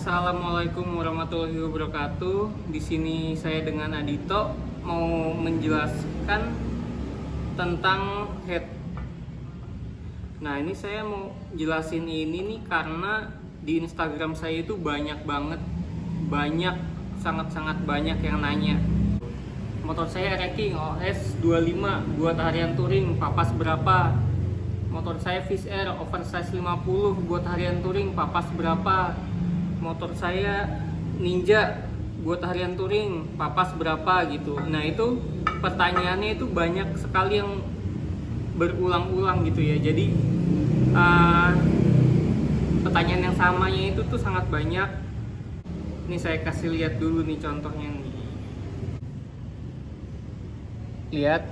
Assalamualaikum warahmatullahi wabarakatuh. Di sini saya dengan Adito mau menjelaskan tentang head. Nah, ini saya mau jelasin ini nih karena di Instagram saya itu banyak banget, sangat-sangat banyak yang nanya. Motor saya Racing OS 25 buat harian touring, papas berapa? Motor saya Fish Air oversize 50 buat harian touring, papas berapa? Motor saya Ninja buat harian touring, papas berapa gitu. Nah, itu pertanyaannya itu banyak sekali yang berulang-ulang gitu ya. Jadi pertanyaan yang samanya itu tuh sangat banyak. Ini saya kasih lihat dulu nih contohnya nih. Lihat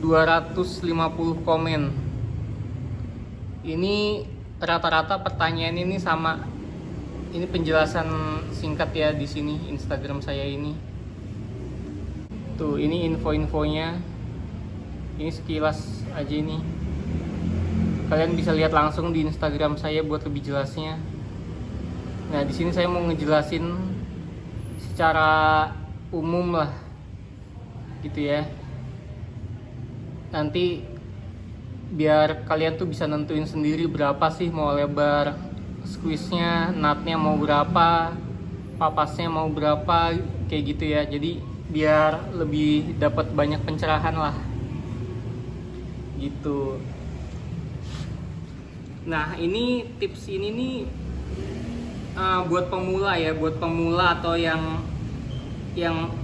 250 komen. Ini rata-rata pertanyaan ini sama. Ini penjelasan singkat ya di sini Instagram saya ini. Tuh, ini info-infonya. Ini sekilas aja ini. Kalian bisa lihat langsung di Instagram saya buat lebih jelasnya. Nah, di sini saya mau ngejelasin secara umum lah. Gitu ya. Nanti biar kalian tuh bisa nentuin sendiri berapa sih mau lebar squeeze-nya, nutnya mau berapa, papasnya mau berapa, kayak gitu ya. Jadi biar lebih dapat banyak pencerahan lah gitu. Nah, ini tips ini nih buat pemula ya, buat pemula atau yang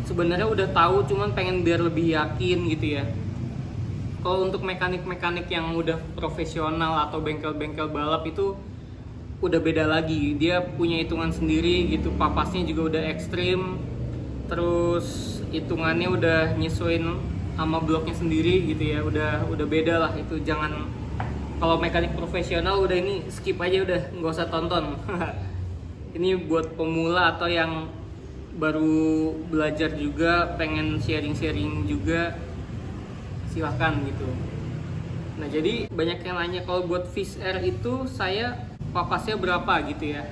sebenarnya udah tahu cuman pengen biar lebih yakin gitu ya. Kalau untuk mekanik-mekanik yang udah profesional atau bengkel-bengkel balap itu udah beda lagi. Dia punya hitungan sendiri gitu, papasnya juga udah ekstrim. Terus hitungannya udah nyesuaiin sama bloknya sendiri gitu ya. Udah beda lah itu. Jangan, kalau mekanik profesional udah ini skip aja, udah nggak usah tonton. Ini buat pemula atau yang baru belajar juga, pengen sharing-sharing juga, silahkan gitu. Nah, jadi banyak yang nanya kalau buat Fish Air itu saya papasnya berapa gitu ya.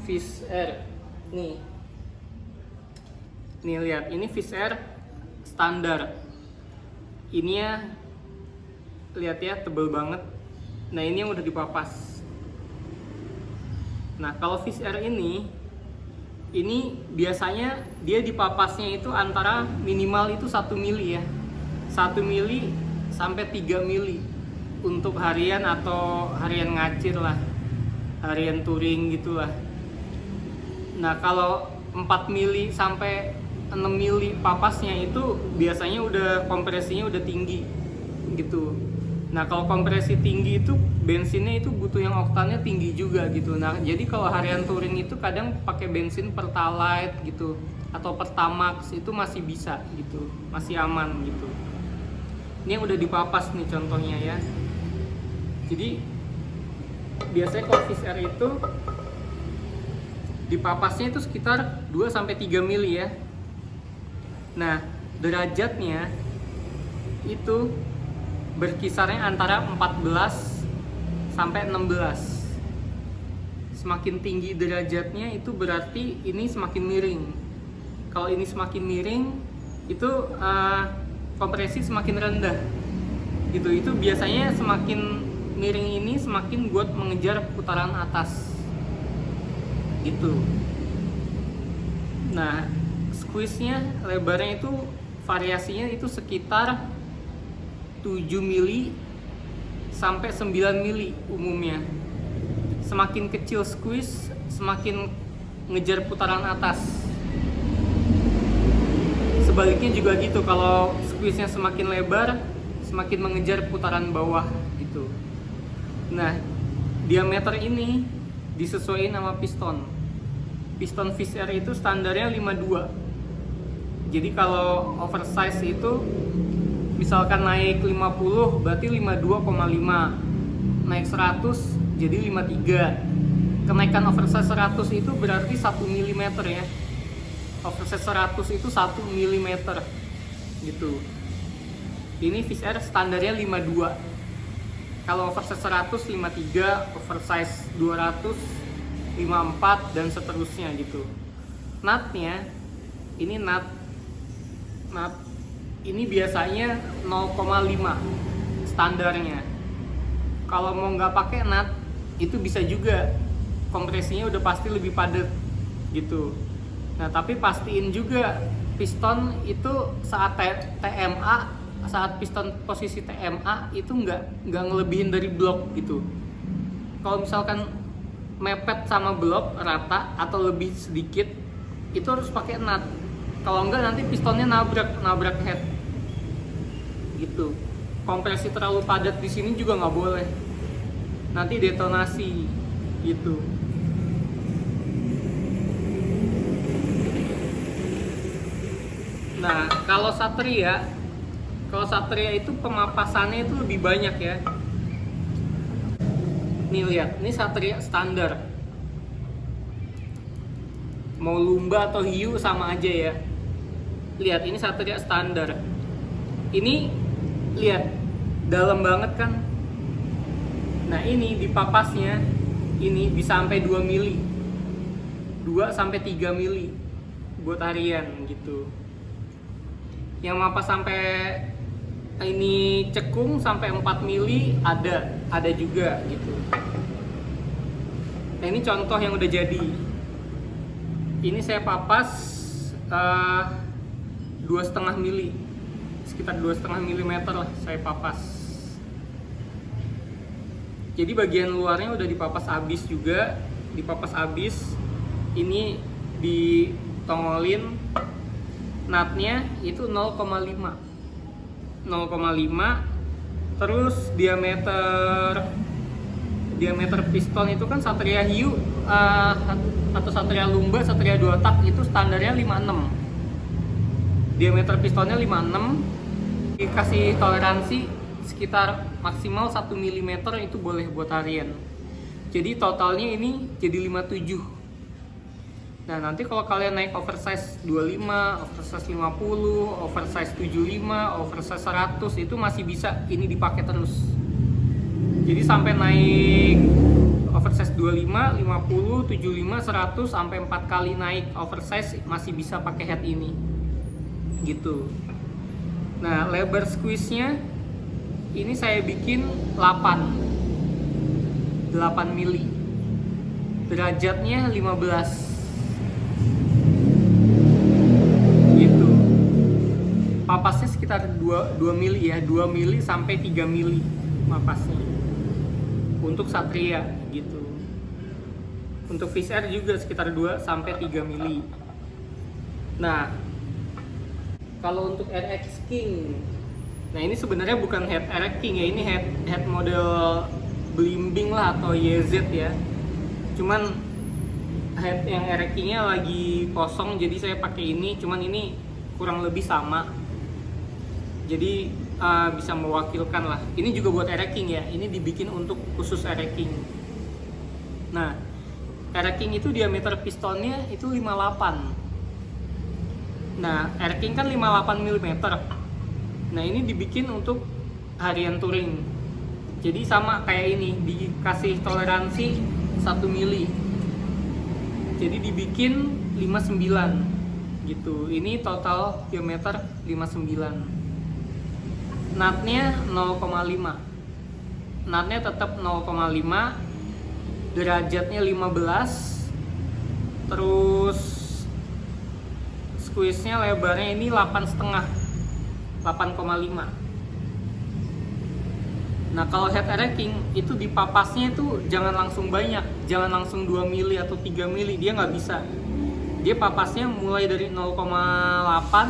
Fish Air nih lihat, ini Fish Air standar. Ini ya, lihat ya, tebel banget. Nah, ini yang udah dipapas. Nah, kalau Fish Air ini biasanya dia dipapasnya itu antara minimal itu 1 mili ya, 1 mili sampai 3 mili untuk harian atau harian ngacir lah, harian touring gitulah. Nah, kalau 4 mili sampai 6 mili papasnya itu biasanya udah kompresinya udah tinggi gitu. Nah, kalau kompresi tinggi itu bensinnya itu butuh yang oktannya tinggi juga gitu. Nah, jadi kalau harian touring itu kadang pakai bensin Pertalite gitu atau Pertamax itu masih bisa gitu, masih aman gitu. Ini yang udah dipapas nih contohnya ya. Jadi biasanya kalau Fish Air itu dipapasnya itu sekitar 2 sampai 3 mili ya. Nah, derajatnya itu berkisarnya antara 14 sampai 16. Semakin tinggi derajatnya itu berarti ini semakin miring. Kalau ini semakin miring itu kompresi semakin rendah gitu. Itu biasanya semakin miring ini semakin buat mengejar putaran atas gitu. Nah, squeeze-nya lebarnya itu variasinya itu sekitar 7 mili sampai 9 mili umumnya. Semakin kecil squeeze, semakin ngejar putaran atas. Sebaliknya juga gitu, kalau squeeze-nya semakin lebar, semakin mengejar putaran bawah gitu. Nah, diameter ini disesuaikan sama piston. Piston Fish Air itu standarnya 52. Jadi kalau oversize itu misalkan naik 50 berarti 52,5, naik 100 jadi 53. Kenaikan oversize 100 itu berarti 1 mm ya. Oversize 100 itu 1 mm gitu. Ini Fish Air standarnya 52. Kalau oversize 100 53, oversize 200 54 dan seterusnya gitu. Nutnya ini nut ini biasanya 0,5 standarnya. Kalau mau nggak pakai nut itu bisa juga, kompresinya udah pasti lebih padat gitu. Nah tapi pastiin juga piston itu saat TMA, saat piston posisi TMA itu nggak ngelebihin dari blok gitu. Kalau misalkan mepet sama blok rata atau lebih sedikit, itu harus pakai nut. Kalau enggak nanti pistonnya nabrak head gitu. Kompresi terlalu padat di sini juga nggak boleh, nanti detonasi gitu. Nah kalau Satria itu pemapasannya itu lebih banyak ya. Nih lihat, ini Satria standar. Mau Lumba atau Hiu sama aja ya. Lihat, ini Satria standar. Ini lihat, dalam banget kan. Nah ini di papasnya ini bisa sampai 2 mili, 2 sampai 3 mili buat harian gitu. Yang mapas sampai ini cekung sampai 4 mili ada juga gitu. Nah ini contoh yang udah jadi. Ini saya papas 2,5 mili, sekitar 2,5 mm lah saya papas. Jadi bagian luarnya udah dipapas habis juga, dipapas habis. Ini ditongolin, nutnya itu 0,5, terus diameter piston itu kan Satria Hiu atau Satria Lumba, Satria 2 tak itu standarnya 56. Diameter pistonnya 56, dikasih toleransi sekitar maksimal 1 mm itu boleh buat harian. Jadi totalnya ini jadi 57. Nah nanti kalau kalian naik oversize 25, oversize 50, oversize 75, oversize 100 itu masih bisa ini dipakai terus. Jadi sampai naik oversize 25, 50, 75, 100 sampai 4 kali naik oversize masih bisa pakai head ini. Gitu. Nah, lebar squeeze-nya ini saya bikin 8 mili. Derajatnya 15. Gitu. Papasnya sekitar 2 mili ya, 2 mili sampai 3 mili papasnya. Untuk Satria gitu. Untuk Fish Air juga sekitar 2 sampai 3 mili. Nah, kalau untuk RX King, nah ini sebenarnya bukan head RX King ya, ini head model Blimbing lah atau YZ ya. Cuman head yang RX King-nya lagi kosong, jadi saya pakai ini. Cuman ini kurang lebih sama, jadi bisa mewakilkan lah. Ini juga buat RX King ya, ini dibikin untuk khusus RX King. Nah, RX King itu diameter pistonnya itu 58. Nah, RX King kan 58 mm. Nah, ini dibikin untuk harian touring. Jadi sama kayak ini, dikasih toleransi 1 mili. Jadi dibikin 59 gitu. Ini total diameter 59. Nutnya 0,5. Nutnya tetap 0,5. Derajatnya 15. Terus squeeze-nya lebarnya ini 8,5. Nah, kalau head RX itu di papasnya itu jangan langsung banyak, jangan langsung 2 mili atau 3 mili, dia nggak bisa. Dia papasnya mulai dari 0,8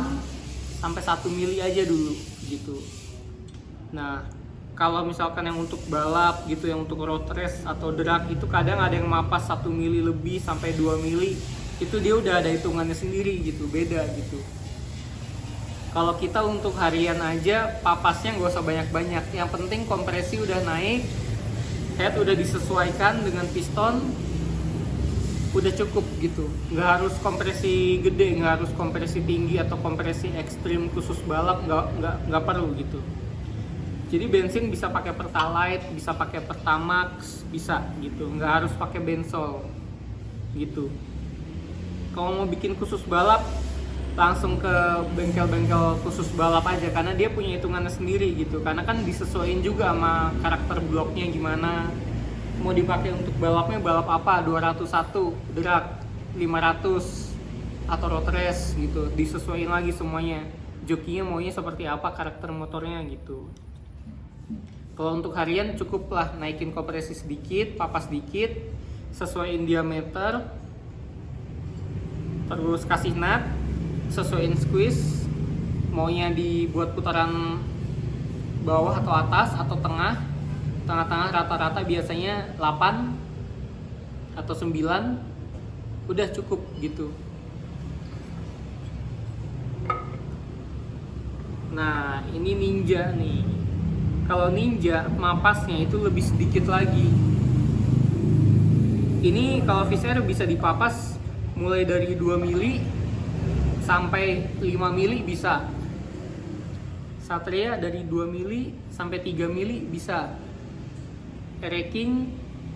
sampai 1 mili aja dulu gitu. Nah, kalau misalkan yang untuk balap gitu, yang untuk road race atau drag itu kadang ada yang mapas 1 mili lebih sampai 2 mili. Itu dia udah ada hitungannya sendiri gitu, beda gitu. Kalau kita untuk harian aja papasnya nggak usah banyak-banyak, yang penting kompresi udah naik, head udah disesuaikan dengan piston, udah cukup gitu. Nggak harus kompresi gede, nggak harus kompresi tinggi atau kompresi ekstrim khusus balap, nggak perlu gitu. Jadi bensin bisa pakai Pertalite, bisa pakai Pertamax, bisa gitu. Nggak harus pakai bensol gitu. Kalau mau bikin khusus balap, langsung ke bengkel-bengkel khusus balap aja, karena dia punya hitungannya sendiri gitu. Karena kan disesuaikan juga sama karakter bloknya gimana. Mau dipakai untuk balapnya balap apa? 201 drag, 500 atau road race gitu. Disesuaikan lagi semuanya. Jokinya maunya seperti apa, karakter motornya gitu. Kalau untuk harian cukuplah naikin kompresi sedikit, papas sedikit, sesuaiin diameter, terus kasih nut, sesuaiin squeeze, maunya dibuat putaran bawah atau atas atau tengah. Tengah-tengah rata-rata biasanya 8 atau 9, udah cukup gitu. Nah, ini Ninja nih. Kalau Ninja mapasnya itu lebih sedikit lagi. Ini kalau Fish Air bisa dipapas mulai dari 2 mili sampai 5 mili bisa. Satria dari 2 mili sampai 3 mili bisa. Ereking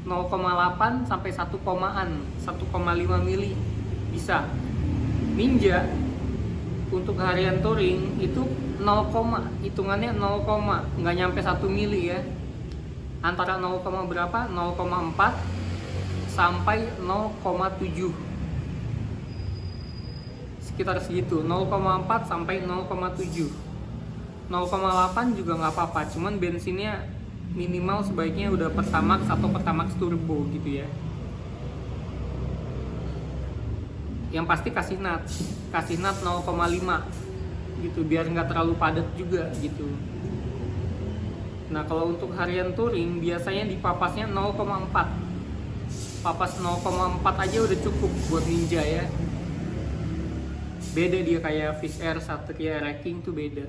0,8 sampai 1 komaan, 1,5 mili bisa. Ninja untuk harian touring itu 0, hitungannya 0, nggak nyampe 1 mili ya, antara 0, berapa, 0,4 sampai 0,7, sekitar segitu, 0,4 sampai 0,7. 0,8 juga nggak apa-apa, cuman bensinnya minimal sebaiknya udah Pertamax atau Pertamax turbo gitu ya. Yang pasti kasih nut 0,5 gitu, biar nggak terlalu padat juga gitu. Nah, kalau untuk harian touring biasanya di papasnya 0,4. Papas 0,4 aja udah cukup buat Ninja ya. Beda dia kayak Fish Air, Satria, Ereking tuh beda.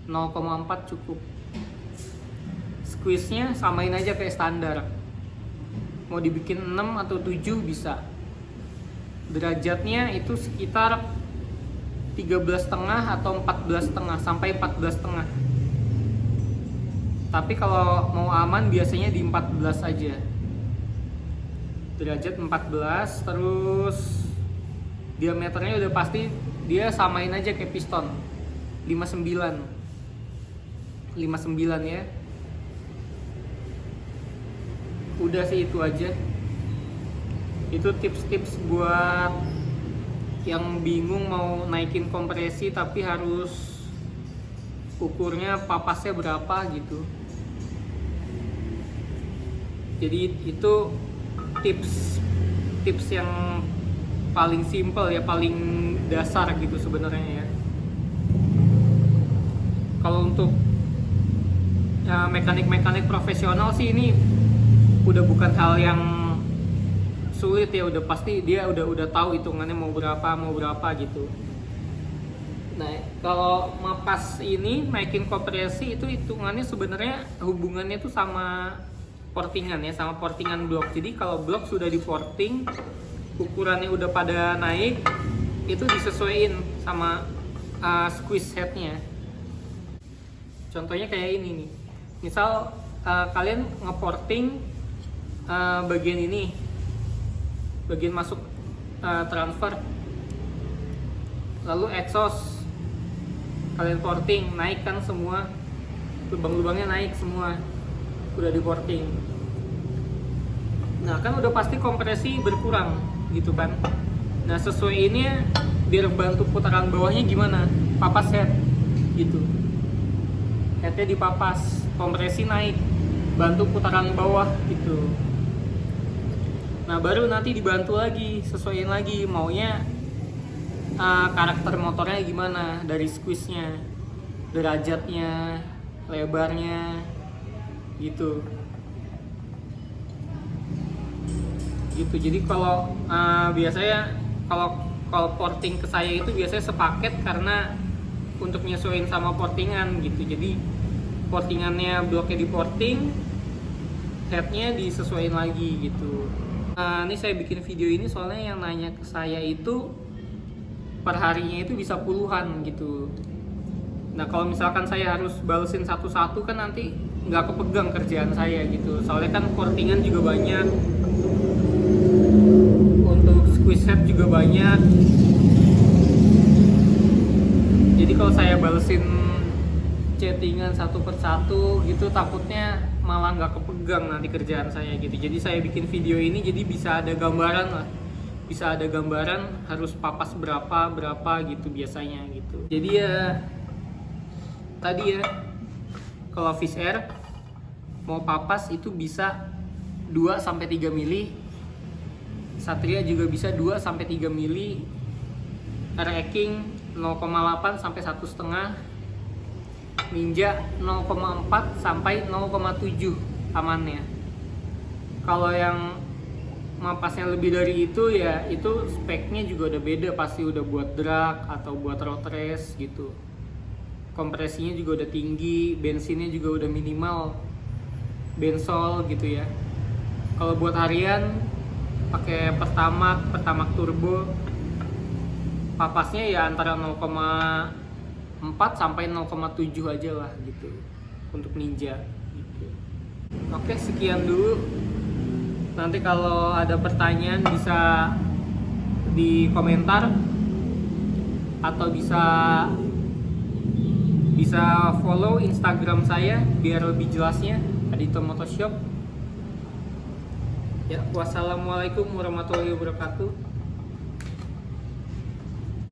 0,4 cukup. Squeeze-nya samain aja kayak standar. Mau dibikin 6 atau 7 bisa. Derajatnya itu sekitar 13,5 atau 14,5 sampai 14,5. Tapi kalau mau aman biasanya di 14 aja. Derajat 14, terus diameternya udah pasti dia samain aja kayak piston. 59 ya. Udah sih itu aja. Itu tips-tips buat yang bingung mau naikin kompresi tapi harus ukurnya papasnya berapa gitu. Jadi itu tips yang paling simple ya, paling dasar gitu sebenarnya ya. Kalau untuk ya, mekanik profesional sih ini udah bukan hal yang sulit ya, udah pasti dia udah tahu hitungannya mau berapa gitu. Nah, kalau mapas ini naikin kompresi itu hitungannya sebenarnya hubungannya tuh sama portingan ya, sama portingan blok. Jadi kalau blok sudah di porting, ukurannya udah pada naik, itu disesuaiin sama squeeze headnya. Contohnya kayak ini nih. Misal kalian ngeporting bagian ini, bagian masuk transfer, lalu exhaust kalian porting, naik kan semua, lubang-lubangnya naik semua, udah di porting. Nah kan udah pasti kompresi berkurang gitu kan. Nah sesuai ini biar bantu putaran bawahnya gimana, papas head gitu, headnya dipapas, kompresi naik, bantu putaran bawah gitu. Nah baru nanti dibantu lagi, sesuaiin lagi maunya karakter motornya gimana, dari squeeze-nya, derajatnya, lebarnya gitu. Jadi kalau biasanya kalau porting ke saya itu biasanya sepaket karena untuk nyesuaiin sama portingan gitu. Jadi portingannya bloknya di porting, headnya disesuaiin lagi gitu. Ini saya bikin video ini soalnya yang nanya ke saya itu per harinya itu bisa puluhan gitu. Nah kalau misalkan saya harus balesin satu-satu kan nanti nggak kepegang kerjaan saya gitu. Soalnya kan portingan juga banyak, untuk squeeze head juga banyak. Jadi kalau saya balesin chattingan satu persatu gitu, takutnya malah nggak kepegang nanti kerjaan saya gitu. Jadi saya bikin video ini jadi bisa ada gambaran lah, bisa ada gambaran harus papas berapa gitu biasanya gitu. Jadi ya tadi ya, kalau fish air mau papas itu bisa 2-3 mili, Satria juga bisa 2-3 mili, Reking 0,8 sampai 1,5, Ninja 0,4 sampai 0,7 amannya. Kalau yang mapasnya lebih dari itu ya itu speknya juga udah beda, pasti udah buat drag atau buat road race gitu. Kompresinya juga udah tinggi, bensinnya juga udah minimal bensol gitu ya. Kalau buat harian pakai Pertamax turbo, papasnya ya antara 0,4 sampai 0,7 aja lah gitu untuk Ninja gitu. Oke, sekian dulu. Nanti kalau ada pertanyaan bisa di komentar atau bisa follow Instagram saya biar lebih jelasnya, Adito Motoshop. Ya, wassalamualaikum warahmatullahi wabarakatuh.